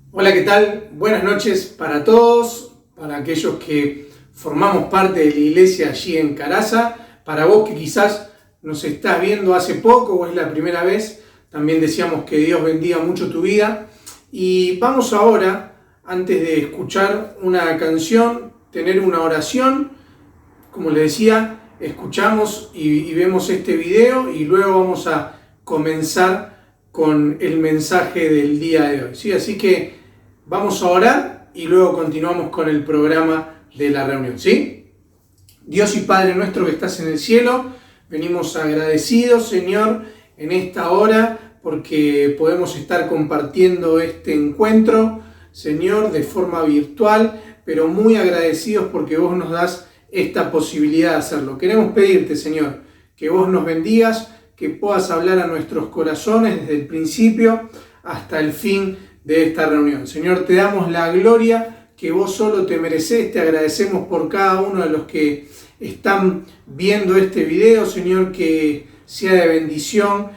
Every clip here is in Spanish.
Hola, ¿qué tal? Buenas noches para todos, para aquellos que formamos parte de la iglesia allí en Caraza, para vos que quizás nos estás viendo hace poco o es la primera vez, también deseamos que Dios bendiga mucho tu vida. Y vamos ahora, antes de escuchar una canción, tener una oración. Como les decía, escuchamos y vemos este video y luego vamos a comenzar con el mensaje del día de hoy, ¿sí? Así que vamos a orar y luego continuamos con el programa de la reunión, ¿sí? Dios y Padre nuestro que estás en el cielo, venimos agradecidos, Señor, en esta hora porque podemos estar compartiendo este encuentro, Señor, de forma virtual, pero muy agradecidos porque vos nos das esta posibilidad de hacerlo. Queremos pedirte, Señor, que vos nos bendigas, que puedas hablar a nuestros corazones desde el principio hasta el fin de esta reunión. Señor, te damos la gloria que vos solo te mereces, te agradecemos por cada uno de los que están viendo este video, Señor, que sea de bendición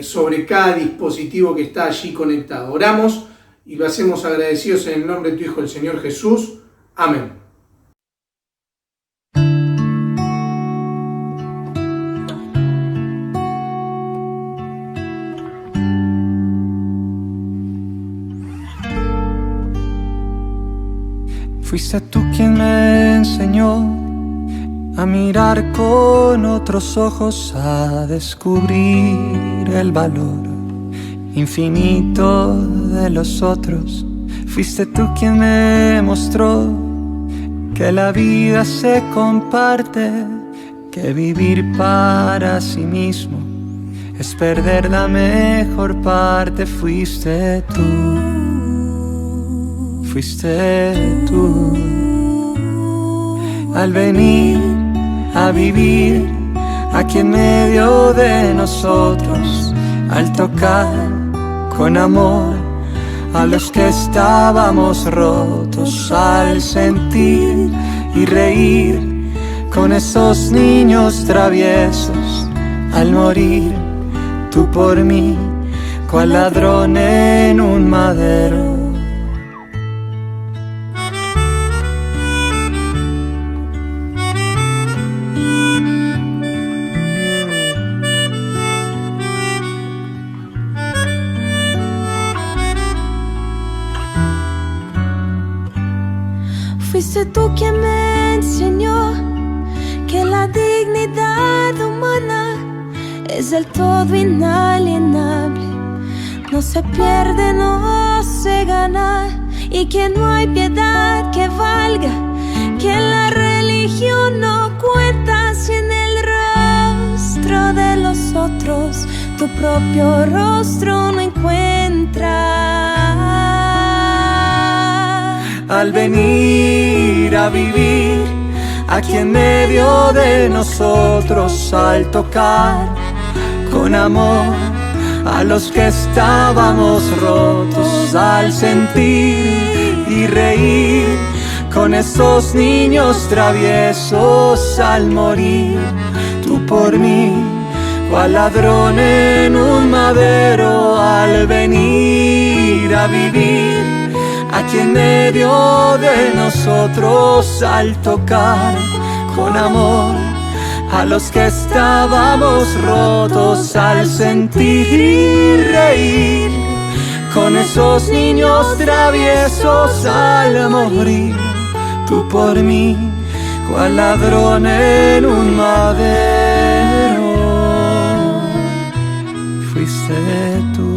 sobre cada dispositivo que está allí conectado. Oramos y lo hacemos agradecidos en el nombre de tu Hijo, el Señor Jesús. Amén. Fuiste tú quien me enseñó a mirar con otros ojos, a descubrir el valor infinito de los otros. Fuiste tú quien me mostró que la vida se comparte, que vivir para sí mismo es perder la mejor parte. Fuiste tú. Fuiste tú, al venir a vivir aquí en medio de nosotros, al tocar con amor a los que estábamos rotos, al sentir y reír con esos niños traviesos, al morir tú por mí, cual ladrón en un madero. Fuiste tú quien me enseñó que la dignidad humana es del todo inalienable, no se pierde, no se gana, y que no hay piedad que valga, que la religión no cuenta si en el rostro de los otros tu propio rostro no encuentras. Al venir a vivir aquí en medio de nosotros, al tocar con amor a los que estábamos rotos, al sentir y reír con esos niños traviesos, al morir tú por mí, cual ladrón en un madero. Al venir a vivir aquí en medio de nosotros, al tocar con amor a los que estábamos rotos, al sentir y reír con esos niños traviesos, al morir tú por mí, cual ladrón en un madero. Fuiste tú.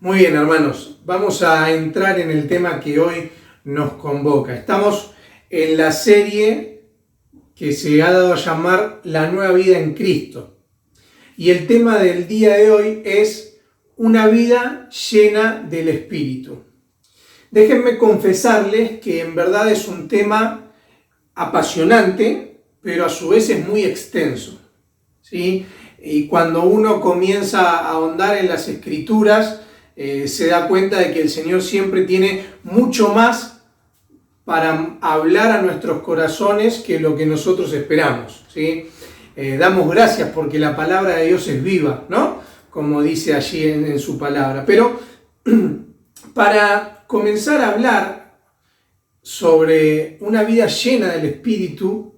Muy bien, hermanos, vamos a entrar en el tema que hoy nos convoca. Estamos en la serie que se ha dado a llamar La Nueva Vida en Cristo. Y el tema del día de hoy es una vida llena del Espíritu. Déjenme confesarles que en verdad es un tema apasionante, pero a su vez es muy extenso, ¿sí? Y cuando uno comienza a ahondar en las Escrituras, se da cuenta de que el Señor siempre tiene mucho más para hablar a nuestros corazones que lo que nosotros esperamos, ¿sí? Damos gracias porque la palabra de Dios es viva, ¿no? Como dice allí en su palabra. Pero para comenzar a hablar sobre una vida llena del Espíritu,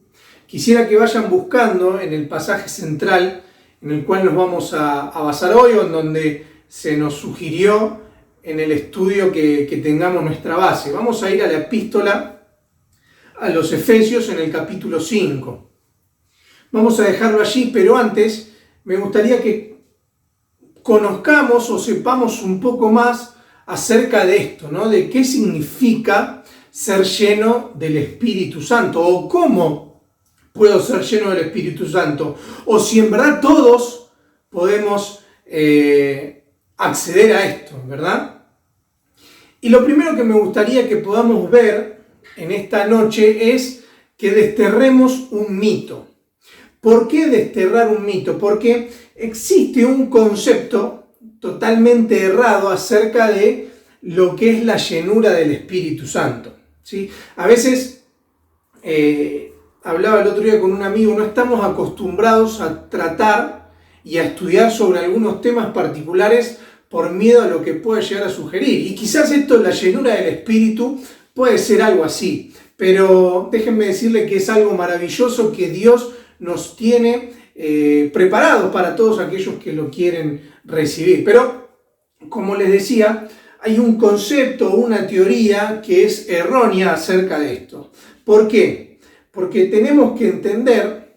quisiera que vayan buscando en el pasaje central en el cual nos vamos a basar hoy, o en donde se nos sugirió en el estudio que tengamos nuestra base. Vamos a ir a la epístola a los Efesios en el capítulo 5. Vamos a dejarlo allí, pero antes me gustaría que conozcamos o sepamos un poco más acerca de esto, ¿no? De qué significa ser lleno del Espíritu Santo, o cómo puedo ser lleno del Espíritu Santo, o si en verdad todos podemos acceder a esto, ¿verdad? Y lo primero que me gustaría que podamos ver en esta noche es que desterremos un mito. ¿Por qué desterrar un mito? Porque existe un concepto totalmente errado acerca de lo que es la llenura del Espíritu Santo, ¿sí? A veces, hablaba el otro día con un amigo, no estamos acostumbrados a tratar y a estudiar sobre algunos temas particulares por miedo a lo que puede llegar a sugerir. Y quizás esto, la llenura del Espíritu, puede ser algo así. Pero déjenme decirle que es algo maravilloso que Dios nos tiene preparados para todos aquellos que lo quieren recibir. Pero, como les decía, hay un concepto, una teoría que es errónea acerca de esto. ¿Por qué? Porque tenemos que entender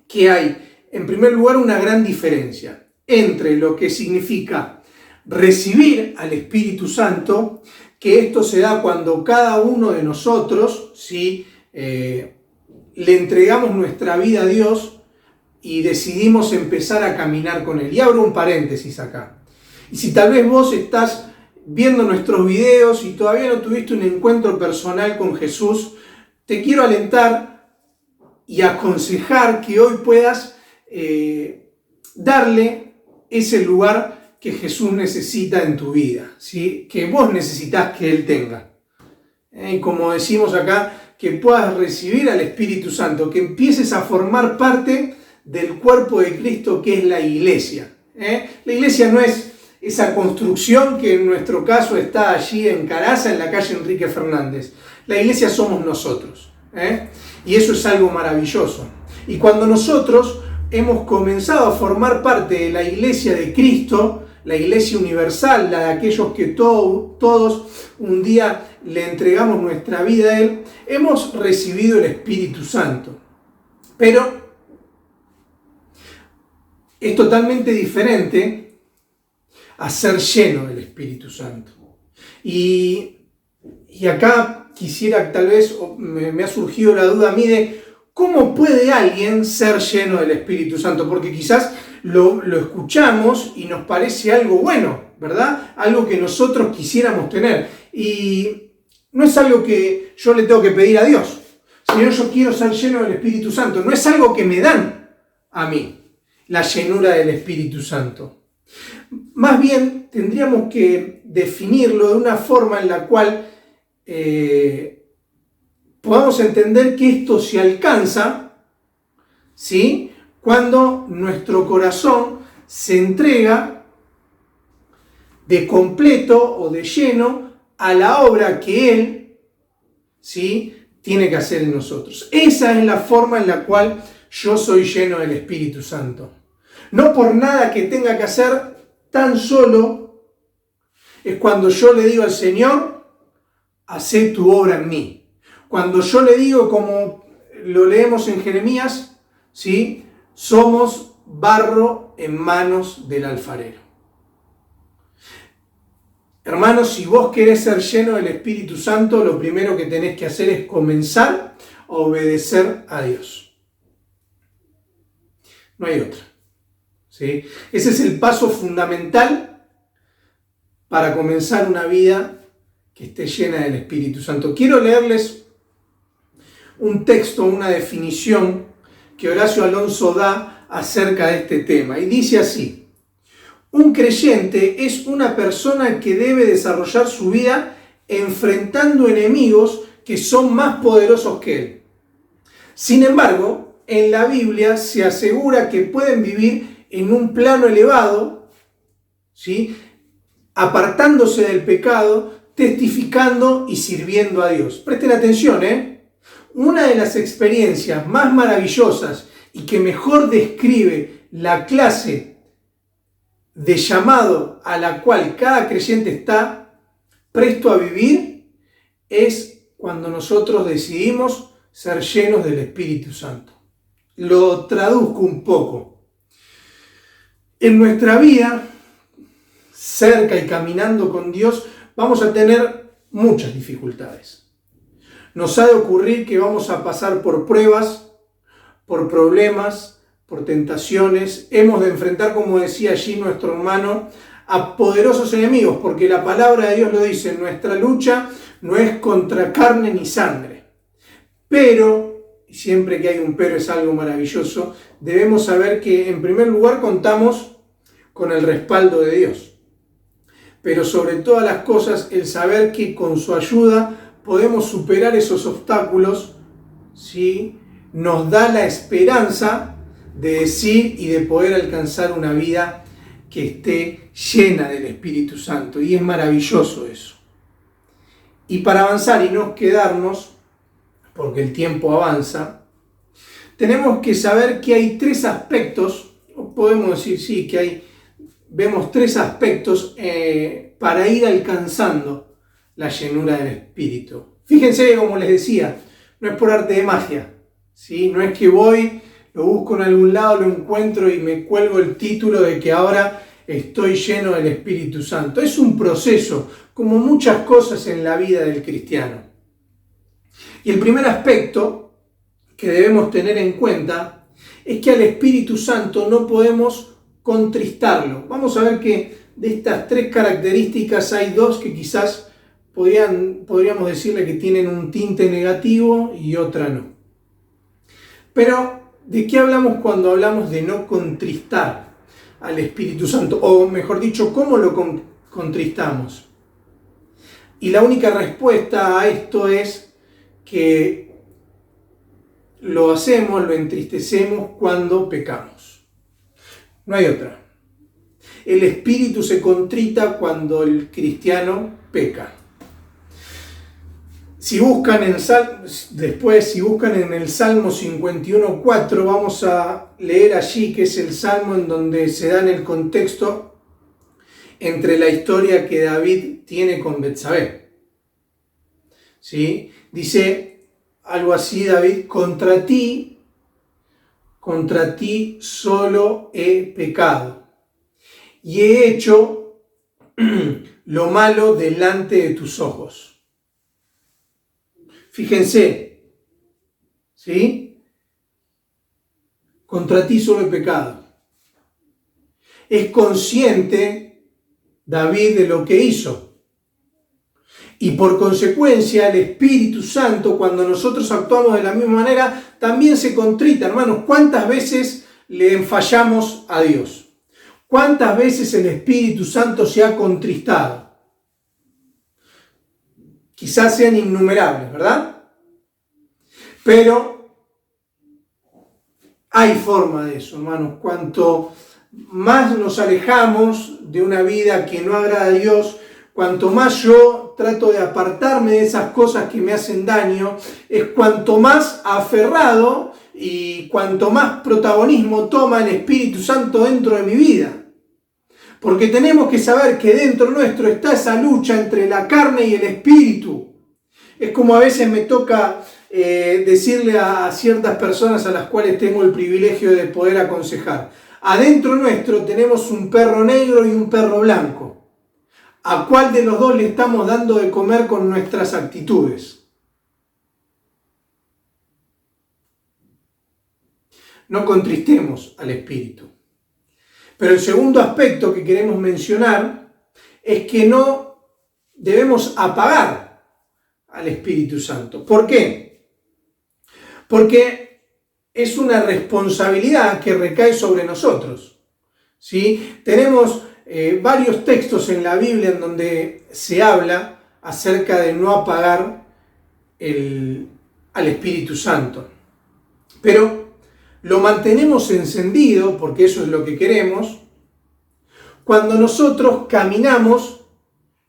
que hay, en primer lugar, una gran diferencia entre lo que significa recibir al Espíritu Santo, que esto se da cuando cada uno de nosotros, ¿sí? Le entregamos nuestra vida a Dios y decidimos empezar a caminar con Él. Y abro un paréntesis acá. Y si tal vez vos estás viendo nuestros videos y todavía no tuviste un encuentro personal con Jesús, te quiero alentar y aconsejar que hoy puedas darle ese lugar que Jesús necesita en tu vida, ¿sí? Que vos necesitas que Él tenga. Como decimos acá, que puedas recibir al Espíritu Santo, que empieces a formar parte del cuerpo de Cristo que es la iglesia. La iglesia no es esa construcción que en nuestro caso está allí en Caraza, en la calle Enrique Fernández. La iglesia somos nosotros, y eso es algo maravilloso. Y cuando nosotros hemos comenzado a formar parte de la iglesia de Cristo, la iglesia universal, la de aquellos que todos un día le entregamos nuestra vida a Él, hemos recibido el Espíritu Santo. Pero es totalmente diferente a ser lleno del Espíritu Santo. Y acá quisiera, tal vez me ha surgido la duda a mí de ¿cómo puede alguien ser lleno del Espíritu Santo? Porque quizás lo escuchamos y nos parece algo bueno, ¿verdad? Algo que nosotros quisiéramos tener. Y no es algo que yo le tengo que pedir a Dios. Señor, yo quiero ser lleno del Espíritu Santo. No es algo que me dan a mí, la llenura del Espíritu Santo. Más bien tendríamos que definirlo de una forma en la cual podamos entender que esto se alcanza, ¿sí?, cuando nuestro corazón se entrega de completo o de lleno a la obra que Él, ¿sí?, tiene que hacer en nosotros. Esa es la forma en la cual yo soy lleno del Espíritu Santo. No por nada que tenga que hacer, tan solo es cuando yo le digo al Señor, hacé tu obra en mí. Cuando yo le digo, como lo leemos en Jeremías, ¿sí?, somos barro en manos del alfarero. Hermanos, si vos querés ser lleno del Espíritu Santo, lo primero que tenés que hacer es comenzar a obedecer a Dios. No hay otra, ¿sí? Ese es el paso fundamental para comenzar una vida que esté llena del Espíritu Santo. Quiero leerles un texto, una definición que Horacio Alonso da acerca de este tema. Y dice así: un creyente es una persona que debe desarrollar su vida enfrentando enemigos que son más poderosos que él. Sin embargo, en la Biblia se asegura que pueden vivir en un plano elevado, ¿sí?, apartándose del pecado, testificando y sirviendo a Dios. Presten atención, Una de las experiencias más maravillosas y que mejor describe la clase de llamado a la cual cada creyente está presto a vivir es cuando nosotros decidimos ser llenos del Espíritu Santo. Lo traduzco un poco. En nuestra vida, cerca y caminando con Dios, vamos a tener muchas dificultades. Nos ha de ocurrir que vamos a pasar por pruebas, por problemas, por tentaciones. Hemos de enfrentar, como decía allí nuestro hermano, a poderosos enemigos, porque la palabra de Dios lo dice: nuestra lucha no es contra carne ni sangre. Pero, y siempre que hay un pero es algo maravilloso, debemos saber que en primer lugar contamos con el respaldo de Dios. Pero sobre todas las cosas, el saber que con su ayuda podemos superar esos obstáculos, ¿sí?, nos da la esperanza de decir y de poder alcanzar una vida que esté llena del Espíritu Santo. Y es maravilloso eso. Y para avanzar y no quedarnos, porque el tiempo avanza, tenemos que saber que hay tres aspectos, o podemos decir sí, que vemos tres aspectos para ir alcanzando la llenura del Espíritu. Fíjense, como les decía, no es por arte de magia, ¿sí? No es que voy, lo busco en algún lado, lo encuentro y me cuelgo el título de que ahora estoy lleno del Espíritu Santo. Es un proceso, como muchas cosas en la vida del cristiano. Y el primer aspecto que debemos tener en cuenta es que al Espíritu Santo no podemos contristarlo. Vamos a ver que de estas tres características hay dos que quizás podríamos decirle que tienen un tinte negativo y otra no. Pero, ¿de qué hablamos cuando hablamos de no contristar al Espíritu Santo? O mejor dicho, ¿cómo lo contristamos? Y la única respuesta a esto es que lo entristecemos cuando pecamos. No hay otra. El Espíritu se contrita cuando el cristiano peca. Si buscan en el Salmo 51:4, vamos a leer allí que es el Salmo en donde se da en el contexto entre la historia que David tiene con Betsabé. ¿Sí? Dice algo así David: contra ti solo he pecado y he hecho lo malo delante de tus ojos. Fíjense, ¿sí? Contra ti solo he pecado. Es consciente David de lo que hizo. Y por consecuencia el Espíritu Santo, cuando nosotros actuamos de la misma manera, también se contrita. Hermanos, ¿cuántas veces le fallamos a Dios? ¿Cuántas veces el Espíritu Santo se ha contristado? Quizás sean innumerables, ¿verdad? Pero hay forma de eso, hermanos. Cuanto más nos alejamos de una vida que no agrada a Dios, cuanto más yo trato de apartarme de esas cosas que me hacen daño, es cuanto más aferrado y cuanto más protagonismo toma el Espíritu Santo dentro de mi vida. Porque tenemos que saber que dentro nuestro está esa lucha entre la carne y el espíritu. Es como a veces me toca decirle a ciertas personas a las cuales tengo el privilegio de poder aconsejar. Adentro nuestro tenemos un perro negro y un perro blanco. ¿A cuál de los dos le estamos dando de comer con nuestras actitudes? No contristemos al espíritu. Pero el segundo aspecto que queremos mencionar es que no debemos apagar al Espíritu Santo. ¿Por qué? Porque es una responsabilidad que recae sobre nosotros, ¿sí? Tenemos varios textos en la Biblia en donde se habla acerca de no apagar al Espíritu Santo. Pero lo mantenemos encendido, porque eso es lo que queremos, cuando nosotros caminamos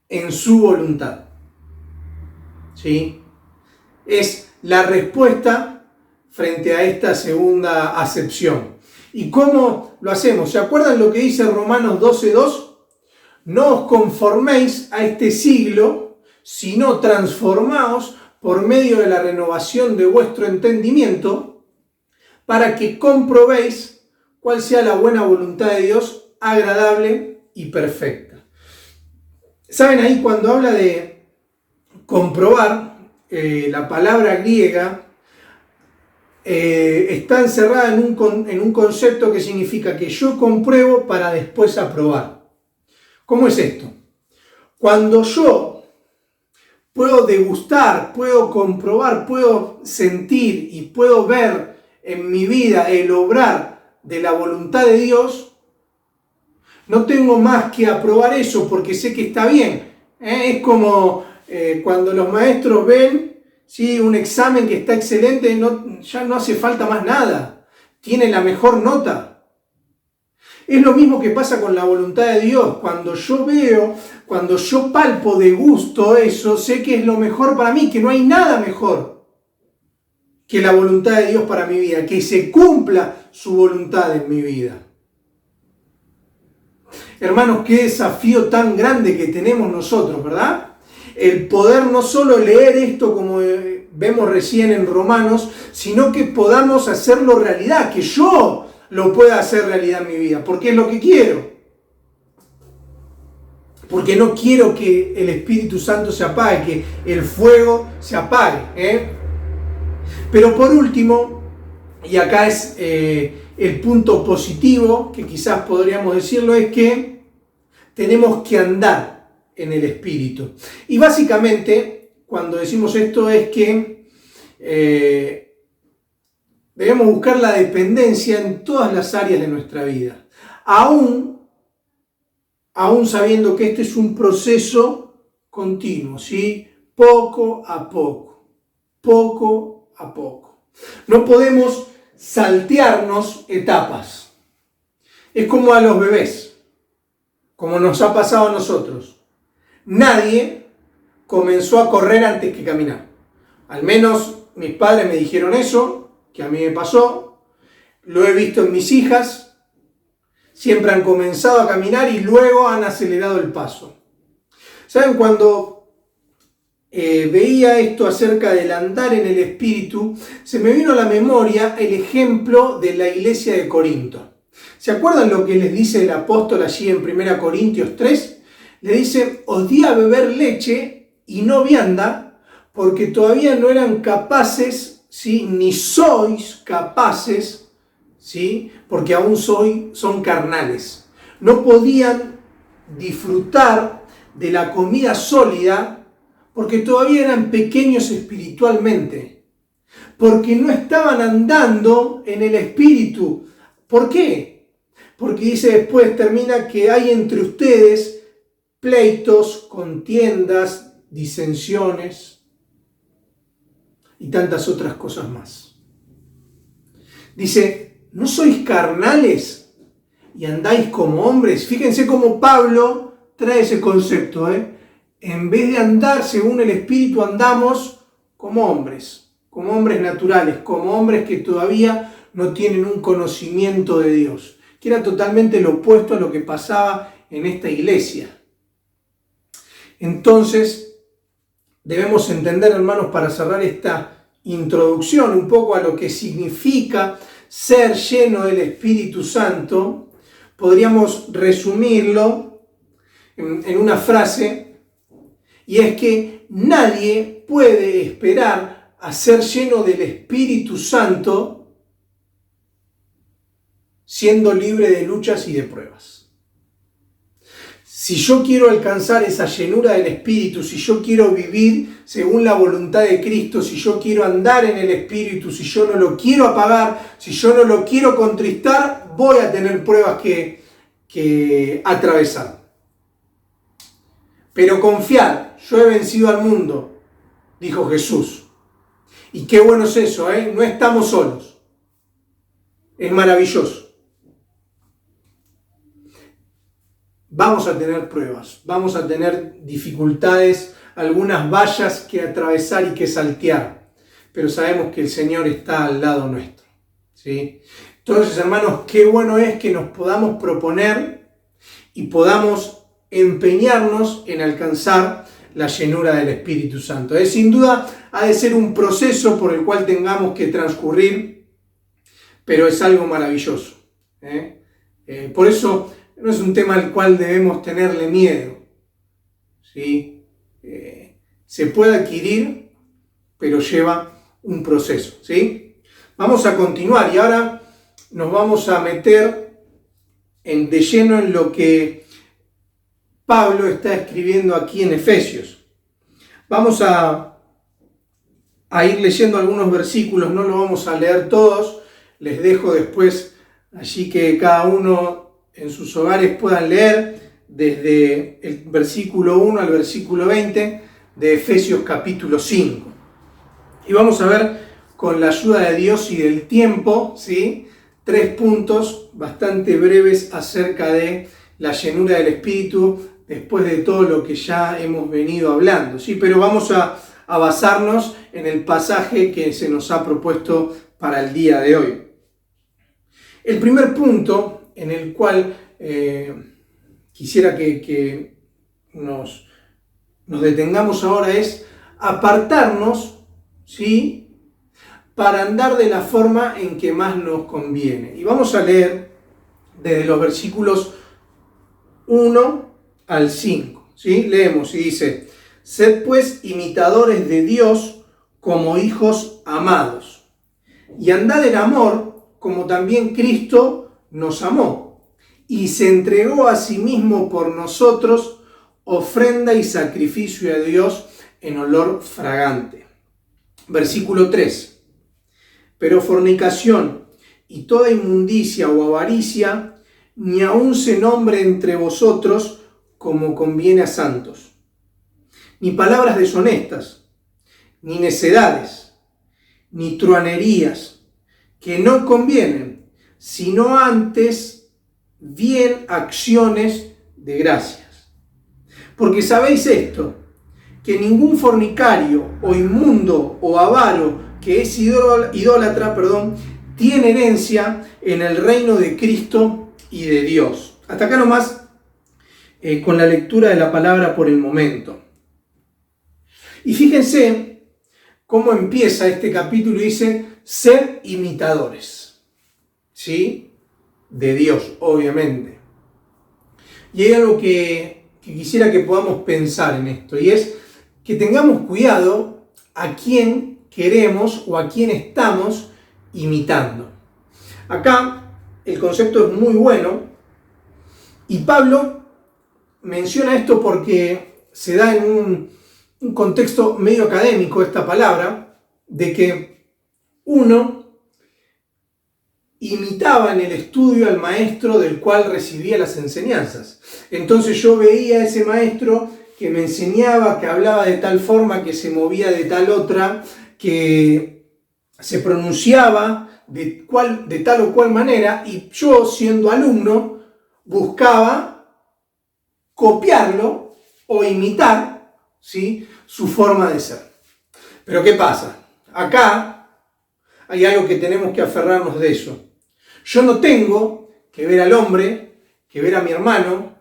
en su voluntad. ¿Sí? Es la respuesta frente a esta segunda acepción. ¿Y cómo lo hacemos? ¿Se acuerdan lo que dice Romanos 12:2? No os conforméis a este siglo, sino transformaos por medio de la renovación de vuestro entendimiento, para que comprobéis cuál sea la buena voluntad de Dios, agradable y perfecta. ¿Saben ahí cuando habla de comprobar? La palabra griega está encerrada en un concepto que significa que yo compruebo para después aprobar. ¿Cómo es esto? Cuando yo puedo degustar, puedo comprobar, puedo sentir y puedo ver en mi vida el obrar de la voluntad de Dios, no tengo más que aprobar eso porque sé que está bien. Es como cuando los maestros ven, ¿sí?, un examen que está excelente, ya no hace falta más nada. Tiene la mejor nota. Es lo mismo que pasa con la voluntad de Dios. Cuando yo veo, cuando yo palpo de gusto eso, sé que es lo mejor para mí, que no hay nada mejor que la voluntad de Dios para mi vida, que se cumpla su voluntad en mi vida. Hermanos, qué desafío tan grande que tenemos nosotros, ¿verdad? El poder no solo leer esto como vemos recién en Romanos, sino que podamos hacerlo realidad, que yo lo pueda hacer realidad en mi vida, porque es lo que quiero. Porque no quiero que el Espíritu Santo se apague, que el fuego se apague. Pero por último, y acá es el punto positivo, que quizás podríamos decirlo, es que tenemos que andar en el Espíritu. Y básicamente, cuando decimos esto, es que debemos buscar la dependencia en todas las áreas de nuestra vida. Aún sabiendo que este es un proceso continuo, ¿sí? Poco a poco. Poco a poco. No podemos saltearnos etapas. Es como a los bebés, como nos ha pasado a nosotros. Nadie comenzó a correr antes que caminar. Al menos mis padres me dijeron eso, que a mí me pasó. Lo he visto en mis hijas. Siempre han comenzado a caminar y luego han acelerado el paso. ¿Saben? Cuando veía esto acerca del andar en el Espíritu, se me vino a la memoria el ejemplo de la iglesia de Corinto. ¿Se acuerdan lo que les dice el apóstol allí en 1 Corintios 3? Le dice: os di a beber leche y no vianda, porque todavía no eran capaces, ¿sí?, ni sois capaces, ¿sí?, porque aún son carnales. No podían disfrutar de la comida sólida porque todavía eran pequeños espiritualmente, porque no estaban andando en el Espíritu. ¿Por qué? Porque dice después, termina, que hay entre ustedes pleitos, contiendas, disensiones y tantas otras cosas más. Dice: ¿no sois carnales y andáis como hombres? Fíjense cómo Pablo trae ese concepto, En vez de andar según el Espíritu, andamos como hombres naturales, como hombres que todavía no tienen un conocimiento de Dios, que era totalmente lo opuesto a lo que pasaba en esta iglesia. Entonces, debemos entender, hermanos, para cerrar esta introducción un poco a lo que significa ser lleno del Espíritu Santo, podríamos resumirlo en una frase, y es que nadie puede esperar a ser lleno del Espíritu Santo siendo libre de luchas y de pruebas. Si yo quiero alcanzar esa llenura del Espíritu, si yo quiero vivir según la voluntad de Cristo, si yo quiero andar en el Espíritu, si yo no lo quiero apagar, si yo no lo quiero contristar, voy a tener pruebas que atravesar. Pero confiad, yo he vencido al mundo, dijo Jesús. Y qué bueno es eso, no estamos solos. Es maravilloso. Vamos a tener pruebas, vamos a tener dificultades, algunas vallas que atravesar y que saltear, pero sabemos que el Señor está al lado nuestro, ¿sí? Entonces, hermanos, qué bueno es que nos podamos proponer y podamos empeñarnos en alcanzar la llenura del Espíritu Santo. Sin duda ha de ser un proceso por el cual tengamos que transcurrir, pero es algo maravilloso. Por eso no es un tema al cual debemos tenerle miedo, ¿sí? Se puede adquirir, pero lleva un proceso, ¿sí? Vamos a continuar y ahora nos vamos a meter de lleno en lo que Pablo está escribiendo aquí en Efesios. Vamos a ir leyendo algunos versículos, no lo vamos a leer todos, les dejo después allí que cada uno en sus hogares puedan leer desde el versículo 1 al versículo 20 de Efesios capítulo 5. Y vamos a ver con la ayuda de Dios y del tiempo, ¿sí?, 3 puntos bastante breves acerca de la llenura del Espíritu después de todo lo que ya hemos venido hablando, ¿sí? Pero vamos a basarnos en el pasaje que se nos ha propuesto para el día de hoy. El primer punto en el cual quisiera que nos detengamos ahora es apartarnos, ¿sí?, para andar de la forma en que más nos conviene. Y vamos a leer desde los versículos 1 al 5, ¿sí? Leemos y dice: sed pues imitadores de Dios como hijos amados, y andad en amor como también Cristo nos amó, y se entregó a sí mismo por nosotros, ofrenda y sacrificio a Dios en olor fragante. Versículo 3. Pero fornicación y toda inmundicia o avaricia, ni aun se nombre entre vosotros como conviene a santos, ni palabras deshonestas, ni necedades, ni truanerías, que no convienen, sino antes bien acciones de gracias. Porque sabéis esto, que ningún fornicario o inmundo o avaro que es idólatra, tiene herencia en el reino de Cristo y de Dios. Hasta acá nomás con la lectura de la palabra por el momento. Y fíjense cómo empieza este capítulo y dice: sed imitadores, ¿sí?, de Dios, obviamente. Y hay algo que quisiera que podamos pensar en esto, y es que tengamos cuidado a quién queremos o a quién estamos imitando. Acá el concepto es muy bueno y Pablo menciona esto porque se da en un contexto medio académico esta palabra, de que uno imitaba en el estudio al maestro del cual recibía las enseñanzas. Entonces yo veía a ese maestro que me enseñaba, que hablaba de tal forma, que se movía de tal otra, que se pronunciaba de tal o cual manera, y yo, siendo alumno, buscaba copiarlo o imitar, ¿sí?, su forma de ser. Pero ¿qué pasa? Acá hay algo que tenemos que aferrarnos de eso. Yo no tengo que ver al hombre, que ver a mi hermano,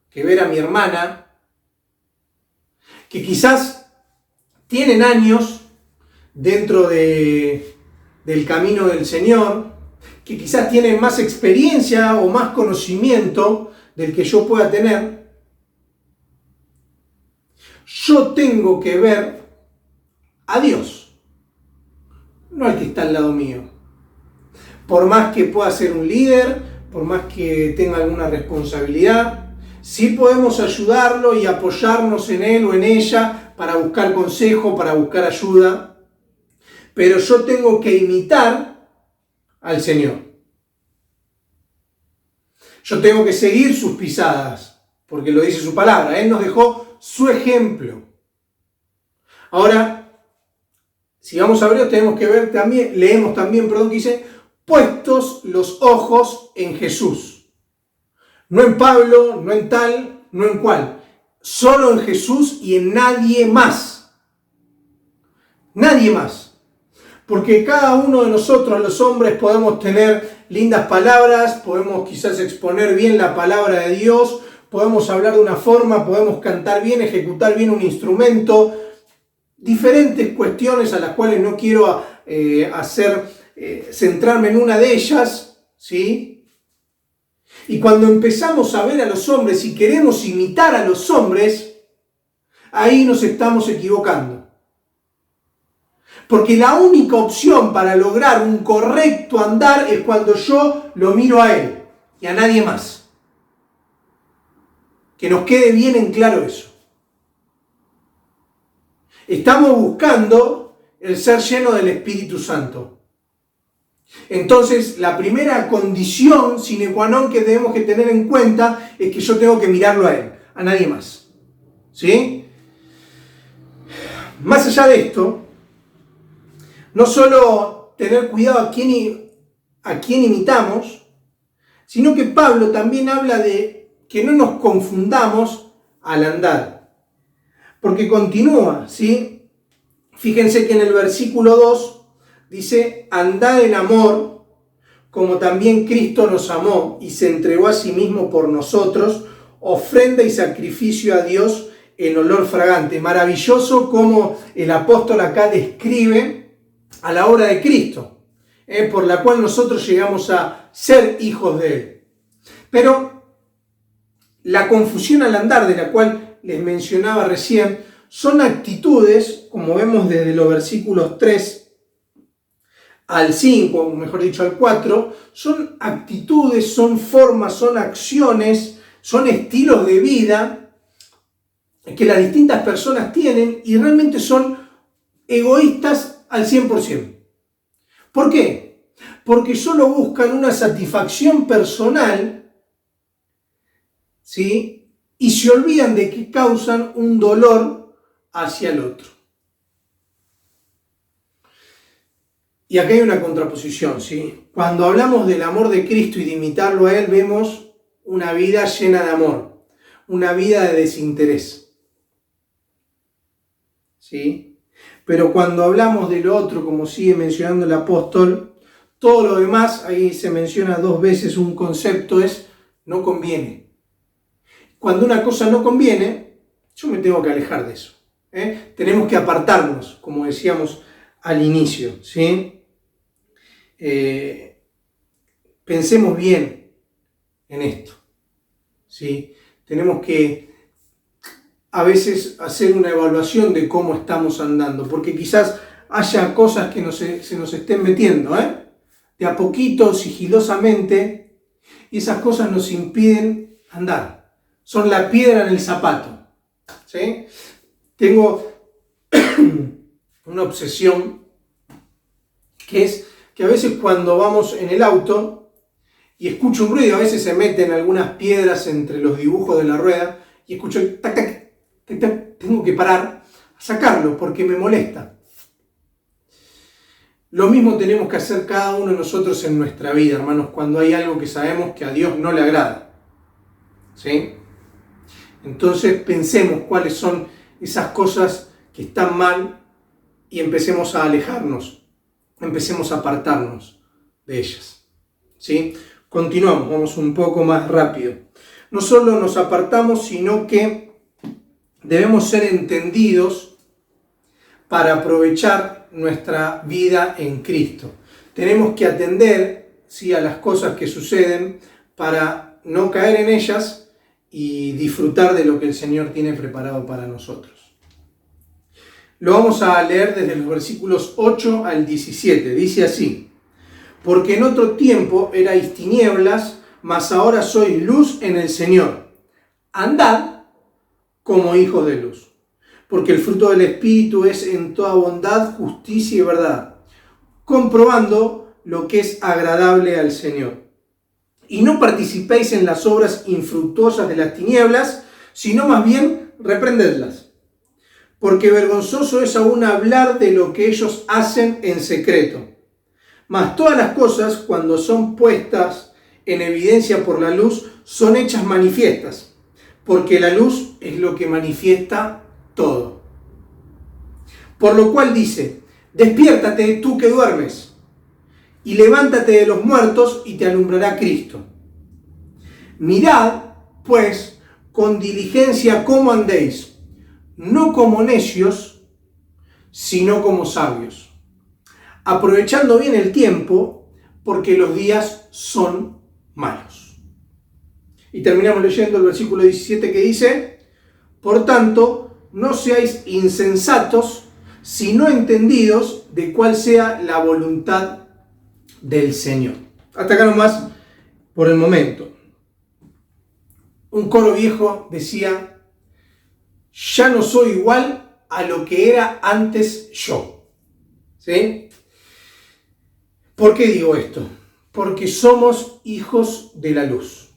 que ver a mi hermana, que quizás tienen años dentro del camino del Señor, que quizás tienen más experiencia o más conocimiento del que yo pueda tener. Yo tengo que ver a Dios, no al que está al lado mío. Por más que pueda ser un líder, por más que tenga alguna responsabilidad, Sí podemos ayudarlo y apoyarnos en él o en ella para buscar consejo, para buscar ayuda, pero yo tengo que imitar al Señor. Yo tengo que seguir sus pisadas, porque lo dice su palabra. Él nos dejó su ejemplo. Ahora, si vamos a Hebreos, tenemos que ver también, leemos también, que dice, puestos los ojos en Jesús. No en Pablo, no en tal, no en cual. Solo en Jesús y en nadie más. Nadie más. Porque cada uno de nosotros, los hombres, podemos tener lindas palabras, podemos quizás exponer bien la palabra de Dios, podemos hablar de una forma, podemos cantar bien, ejecutar bien un instrumento, diferentes cuestiones a las cuales no quiero centrarme en una de ellas, ¿sí? Y cuando empezamos a ver a los hombres y queremos imitar a los hombres, ahí nos estamos equivocando. Porque la única opción para lograr un correcto andar es cuando yo lo miro a él y a nadie más. Que nos quede bien en claro eso. Estamos buscando el ser lleno del Espíritu Santo. Entonces, la primera condición sine qua non que tenemos que tener en cuenta es que yo tengo que mirarlo a él, a nadie más. ¿Sí? Más allá de esto, no solo tener cuidado a quién imitamos, sino que Pablo también habla de que no nos confundamos al andar. Porque continúa, ¿sí? Fíjense que en el versículo 2 dice, andad en amor, como también Cristo nos amó y se entregó a sí mismo por nosotros, ofrenda y sacrificio a Dios en olor fragante. Maravilloso como el apóstol acá describe a la obra de Cristo, por la cual nosotros llegamos a ser hijos de Él. Pero la confusión al andar, de la cual les mencionaba recién, son actitudes, como vemos desde los versículos 3 al 5, o mejor dicho al 4, son actitudes, son formas, son acciones, son estilos de vida que las distintas personas tienen y realmente son egoístas al 100%. ¿Por qué? Porque solo buscan una satisfacción personal, ¿sí? Y se olvidan de que causan un dolor hacia el otro. Y acá hay una contraposición, ¿sí? Cuando hablamos del amor de Cristo y de imitarlo a Él, vemos una vida llena de amor, una vida de desinterés, ¿sí? Pero cuando hablamos de lo otro, como sigue mencionando el apóstol, todo lo demás, ahí se menciona 2 veces un concepto, es no conviene. Cuando una cosa no conviene, yo me tengo que alejar de eso. Tenemos que apartarnos, como decíamos al inicio, ¿sí? Pensemos bien en esto, ¿sí? Tenemos que a veces hacer una evaluación de cómo estamos andando, porque quizás haya cosas que se nos estén metiendo, de a poquito, sigilosamente, y esas cosas nos impiden andar. Son la piedra en el zapato, ¿sí? Tengo una obsesión que es que a veces cuando vamos en el auto y escucho un ruido, a veces se meten algunas piedras entre los dibujos de la rueda y escucho el tac, tac, tac, tac, tengo que parar a sacarlo porque me molesta. Lo mismo tenemos que hacer cada uno de nosotros en nuestra vida, hermanos, cuando hay algo que sabemos que a Dios no le agrada, ¿sí? Entonces pensemos cuáles son esas cosas que están mal y empecemos a alejarnos, empecemos a apartarnos de ellas, ¿sí? Continuamos, vamos un poco más rápido. No solo nos apartamos, sino que debemos ser entendidos para aprovechar nuestra vida en Cristo. Tenemos que atender, ¿sí?, a las cosas que suceden para no caer en ellas y disfrutar de lo que el Señor tiene preparado para nosotros. Lo vamos a leer desde los versículos 8 al 17. Dice así: porque en otro tiempo erais tinieblas, mas ahora sois luz en el Señor. andad como hijos de luz, porque el fruto del Espíritu es en toda bondad, justicia y verdad, comprobando lo que es agradable al Señor. Y no participéis en las obras infructuosas de las tinieblas, sino más bien reprendedlas. Porque vergonzoso es aún hablar de lo que ellos hacen en secreto. Mas todas las cosas, cuando son puestas en evidencia por la luz, son hechas manifiestas, porque la luz es lo que manifiesta todo. Por lo cual dice, despiértate tú que duermes, y levántate de los muertos, y te alumbrará Cristo. Mirad, pues, con diligencia cómo andéis, no como necios, sino como sabios, aprovechando bien el tiempo, porque los días son malos. Y terminamos leyendo el versículo 17 que dice, por tanto, no seáis insensatos, sino entendidos de cuál sea la voluntad del Señor. Hasta acá nomás por el momento. Un coro viejo decía, ya no soy igual a lo que era antes yo. ¿Sí? ¿Por qué digo esto? Porque somos hijos de la luz.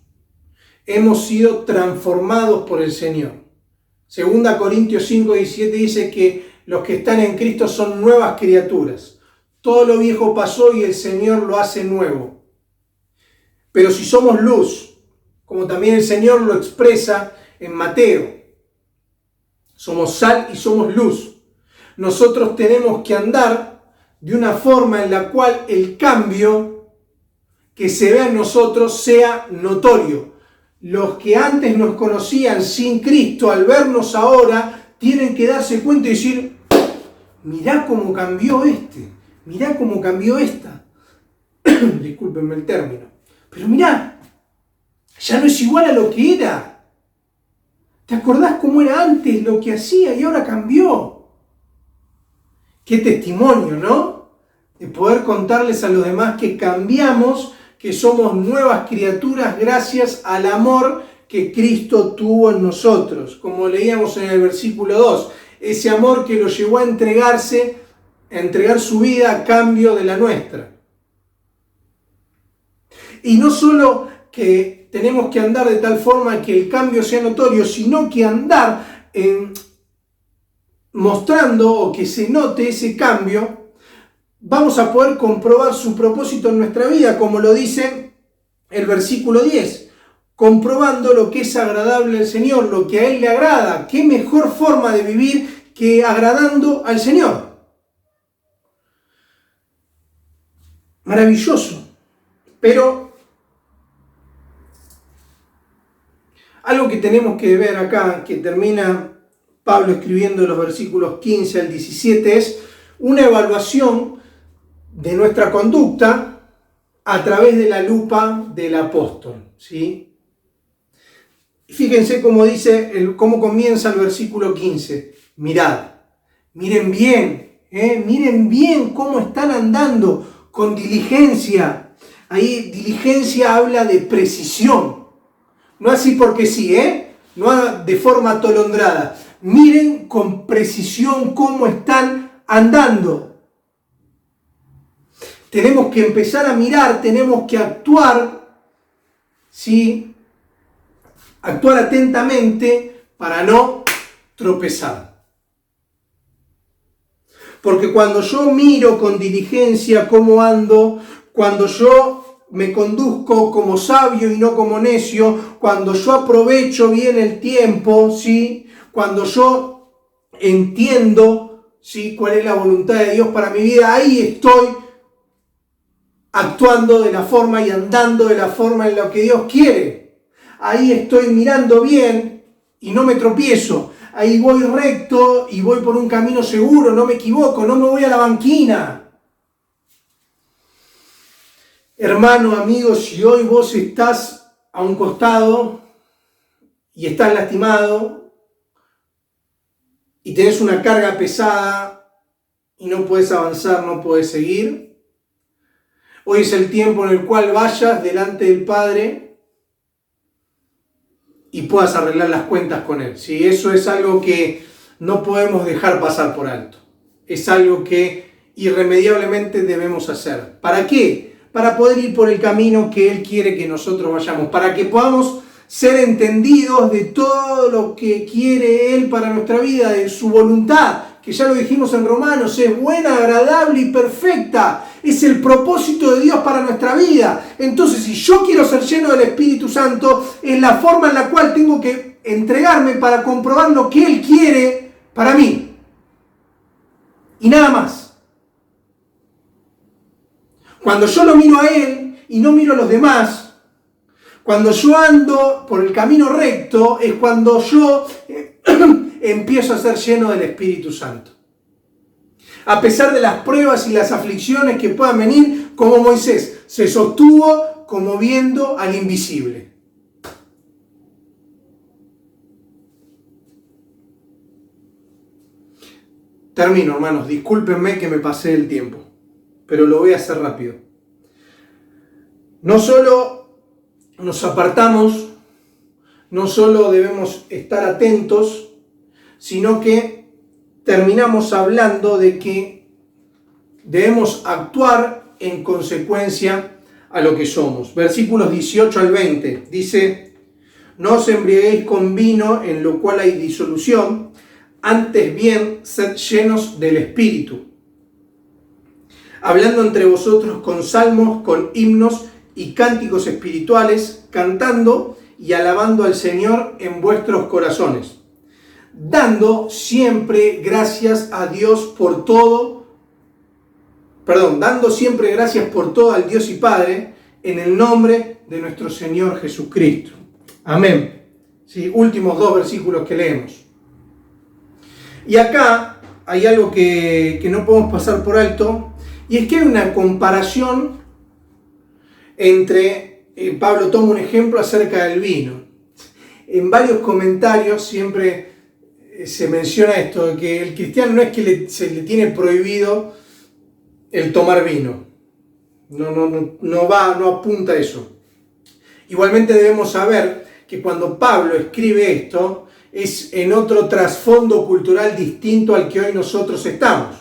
Hemos sido transformados por el Señor. 2 Corintios 5:17 dice que los que están en Cristo son nuevas criaturas. Todo lo viejo pasó y el Señor lo hace nuevo. Pero si somos luz, como también el Señor lo expresa en Mateo, somos sal y somos luz. Nosotros tenemos que andar de una forma en la cual el cambio que se vea en nosotros sea notorio. Los que antes nos conocían sin Cristo, al vernos ahora, tienen que darse cuenta y decir, mirá cómo cambió mirá cómo cambió esta. Discúlpenme el término. Pero mirá, ya no es igual a lo que era. ¿Te acordás cómo era antes lo que hacía y ahora cambió? Qué testimonio, ¿no? De poder contarles a los demás que cambiamos, que somos nuevas criaturas gracias al amor que Cristo tuvo en nosotros. Como leíamos en el versículo 2, ese amor que lo llevó a entregar su vida a cambio de la nuestra. Y no solo que tenemos que andar de tal forma que el cambio sea notorio, sino que andar mostrando o que se note ese cambio, vamos a poder comprobar su propósito en nuestra vida, como lo dice el versículo 10, comprobando lo que es agradable al Señor, lo que a Él le agrada. ¿Qué mejor forma de vivir que agradando al Señor? Maravilloso. Pero algo que tenemos que ver acá, que termina Pablo escribiendo los versículos 15 al 17, es una evaluación de nuestra conducta a través de la lupa del apóstol, ¿sí? Fíjense cómo cómo comienza el versículo 15. Mirad, miren bien cómo están andando con diligencia. Ahí diligencia habla de precisión. No así porque sí, no de forma atolondrada. Miren con precisión cómo están andando. Tenemos que empezar a mirar, tenemos que actuar, ¿sí? Actuar atentamente para no tropezar. Porque cuando yo miro con diligencia cómo ando, cuando yo me conduzco como sabio y no como necio, cuando yo aprovecho bien el tiempo, ¿sí? Cuando yo entiendo, ¿sí?, cuál es la voluntad de Dios para mi vida, ahí estoy actuando de la forma y andando de la forma en la que Dios quiere. Ahí estoy mirando bien y no me tropiezo. Ahí voy recto y voy por un camino seguro, no me equivoco, no me voy a la banquina. Hermano, amigo, si hoy vos estás a un costado y estás lastimado y tenés una carga pesada y no puedes avanzar, no puedes seguir, hoy es el tiempo en el cual vayas delante del Padre y puedas arreglar las cuentas con Él. ¿Sí? Eso es algo que no podemos dejar pasar por alto. Es algo que irremediablemente debemos hacer. ¿Para qué? Para poder ir por el camino que Él quiere que nosotros vayamos, para que podamos ser entendidos de todo lo que quiere Él para nuestra vida, de su voluntad, que ya lo dijimos en Romanos, es buena, agradable y perfecta. Es el propósito de Dios para nuestra vida. Entonces, si yo quiero ser lleno del Espíritu Santo, es la forma en la cual tengo que entregarme para comprobar lo que Él quiere para mí. Y nada más. Cuando yo lo miro a Él y no miro a los demás, cuando yo ando por el camino recto, es cuando yo empiezo a ser lleno del Espíritu Santo. A pesar de las pruebas y las aflicciones que puedan venir, como Moisés se sostuvo como viendo al invisible. Termino, hermanos, discúlpenme que me pasé el tiempo, pero lo voy a hacer rápido. No solo nos apartamos, no solo debemos estar atentos, sino que terminamos hablando de que debemos actuar en consecuencia a lo que somos. Versículos 18 al 20 dice: no os embriaguéis con vino, en lo cual hay disolución, antes bien sed llenos del Espíritu, hablando entre vosotros con salmos, con himnos y cánticos espirituales, cantando y alabando al Señor en vuestros corazones, dando siempre gracias a Dios por todo, dando siempre gracias por todo al Dios y Padre, en el nombre de nuestro Señor Jesucristo. Amén. Sí, últimos 2 versículos que leemos. Y acá hay algo que no podemos pasar por alto, y es que hay una comparación entre, Pablo toma un ejemplo acerca del vino. En varios comentarios siempre se menciona esto, de que el cristiano no es que se le tiene prohibido el tomar vino. No apunta a eso. Igualmente debemos saber que cuando Pablo escribe esto, es en otro trasfondo cultural distinto al que hoy nosotros estamos.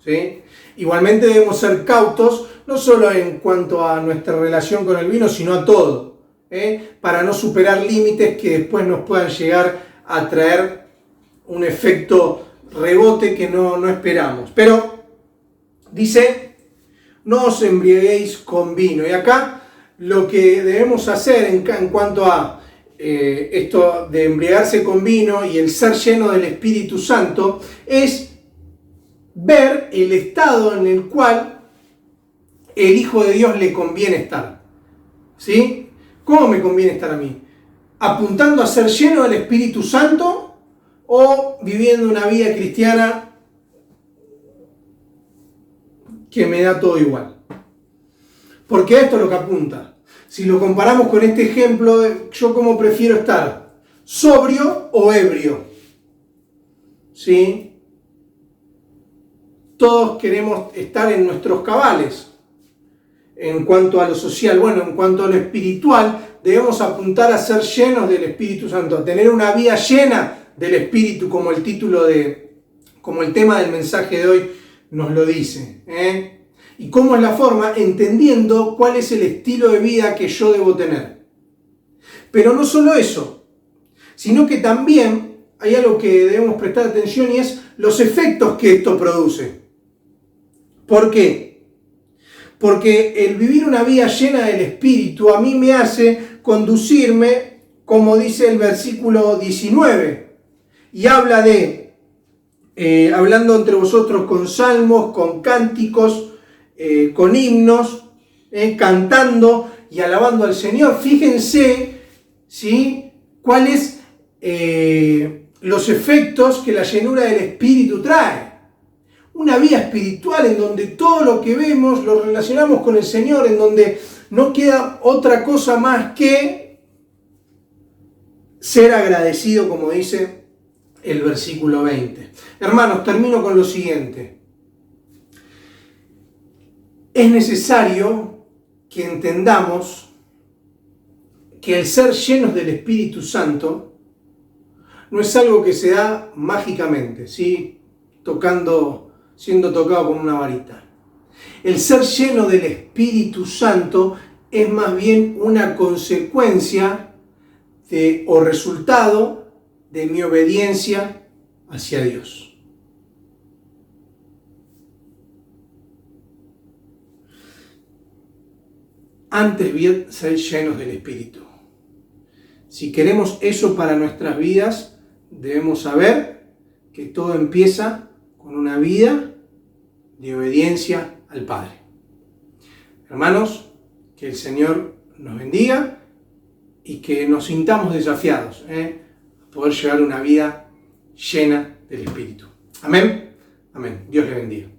¿Sí? Igualmente debemos ser cautos, no solo en cuanto a nuestra relación con el vino, sino a todo, para no superar límites que después nos puedan llegar a traer un efecto rebote que no esperamos. Pero dice: no os embriaguéis con vino. Y acá lo que debemos hacer en cuanto a esto de embriagarse con vino y el ser lleno del Espíritu Santo es ver el estado en el cual el Hijo de Dios le conviene estar. ¿Sí? ¿Cómo me conviene estar a mí? ¿Apuntando a ser lleno del Espíritu Santo o viviendo una vida cristiana que me da todo igual? Porque esto es lo que apunta. Si lo comparamos con este ejemplo, yo cómo prefiero estar, sobrio o ebrio. ¿Sí? Todos queremos estar en nuestros cabales. En cuanto a lo social, en cuanto a lo espiritual, debemos apuntar a ser llenos del Espíritu Santo, a tener una vida llena del Espíritu, como el tema del mensaje de hoy nos lo dice. ¿Y cómo es la forma? Entendiendo cuál es el estilo de vida que yo debo tener. Pero no solo eso, sino que también hay algo que debemos prestar atención, y es los efectos que esto produce. ¿Por qué? Porque el vivir una vida llena del Espíritu a mí me hace conducirme, como dice el versículo 19, y habla de, hablando entre vosotros con salmos, con cánticos, con himnos, cantando y alabando al Señor. Fíjense, ¿sí?, cuáles los efectos que la llenura del Espíritu trae. Una vida espiritual en donde todo lo que vemos lo relacionamos con el Señor, en donde no queda otra cosa más que ser agradecido, como dice el versículo 20. Hermanos, termino con lo siguiente. Es necesario que entendamos que el ser llenos del Espíritu Santo no es algo que se da mágicamente, ¿sí? Siendo tocado con una varita. El ser lleno del Espíritu Santo es más bien una consecuencia o resultado de mi obediencia hacia Dios. Antes bien, ser llenos del Espíritu. Si queremos eso para nuestras vidas, debemos saber que todo empieza con una vida de obediencia al Padre. Hermanos, que el Señor nos bendiga y que nos sintamos desafiados a poder llevar una vida llena del Espíritu. Amén. Amén. Dios le bendiga.